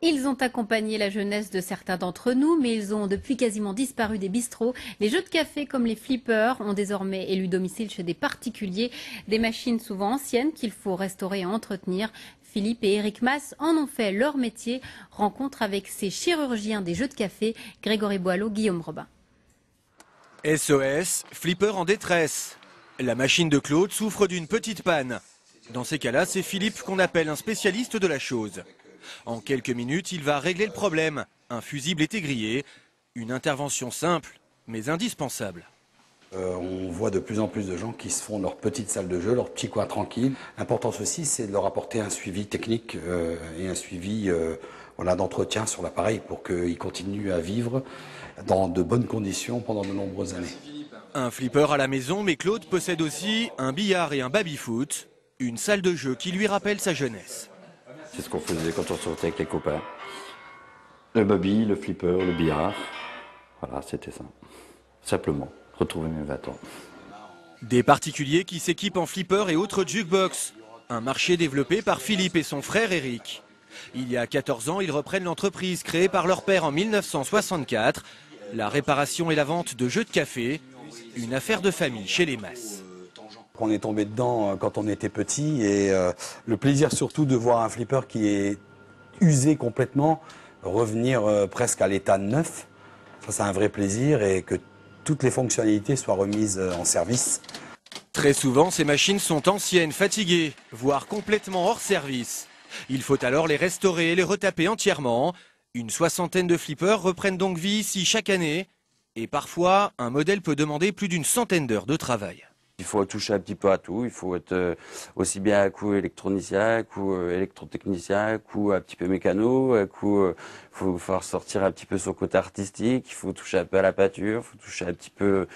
Ils ont accompagné la jeunesse de certains d'entre nous, mais ils ont depuis quasiment disparu des bistrots. Les jeux de café comme les flippers ont désormais élu domicile chez des particuliers. Des machines souvent anciennes qu'il faut restaurer et entretenir. Philippe et Eric Mass en ont fait leur métier. Rencontre avec ces chirurgiens des jeux de café, Grégory Boileau, Guillaume Robin. SOS, flipper en détresse. La machine de Claude souffre d'une petite panne. Dans ces cas-là, c'est Philippe qu'on appelle un spécialiste de la chose. En quelques minutes, il va régler le problème. Un fusible est grillé. Une intervention simple, mais indispensable. On voit de plus en plus de gens qui se font leur petite salle de jeu, leur petit coin tranquille. L'important aussi, c'est de leur apporter un suivi technique et un suivi d'entretien sur l'appareil pour qu'ils continuent à vivre dans de bonnes conditions pendant de nombreuses années. Un flipper à la maison, mais Claude possède aussi un billard et un baby-foot. Une salle de jeu qui lui rappelle sa jeunesse. C'est ce qu'on faisait quand on sortait avec les copains. Le baby, le flipper, le billard. Voilà, c'était ça. Simplement, retrouver mes 20 ans. Des particuliers qui s'équipent en flipper et autres jukebox. Un marché développé par Philippe et son frère Eric. Il y a 14 ans, ils reprennent l'entreprise créée par leur père en 1964. La réparation et la vente de jeux de café. Une affaire de famille chez les Mass. On est tombé dedans quand on était petit et le plaisir surtout de voir un flipper qui est usé complètement revenir presque à l'état neuf. Ça, c'est un vrai plaisir et que toutes les fonctionnalités soient remises en service. Très souvent, ces machines sont anciennes, fatiguées, voire complètement hors service. Il faut alors les restaurer et les retaper entièrement. Une soixantaine de flippers reprennent donc vie ici chaque année. Et parfois, un modèle peut demander plus d'une centaine d'heures de travail. Il faut toucher un petit peu à tout. Il faut être aussi bien un coup électronicien, un coup électrotechnicien, un coup un petit peu mécano, un coup faut faire sortir un petit peu son côté artistique. Il faut toucher un peu à la peinture, il faut toucher un petit peu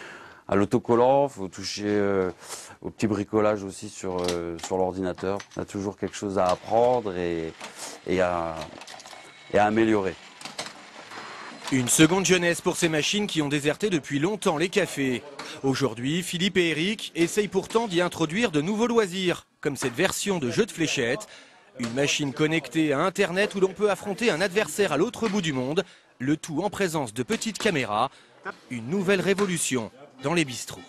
à l'autocollant, il faut toucher au petit bricolage aussi sur l'ordinateur. On a toujours quelque chose à apprendre et à améliorer. Une seconde jeunesse pour ces machines qui ont déserté depuis longtemps les cafés. Aujourd'hui, Philippe et Eric essayent pourtant d'y introduire de nouveaux loisirs, comme cette version de jeu de fléchettes. Une machine connectée à Internet où l'on peut affronter un adversaire à l'autre bout du monde, le tout en présence de petites caméras. Une nouvelle révolution dans les bistrots.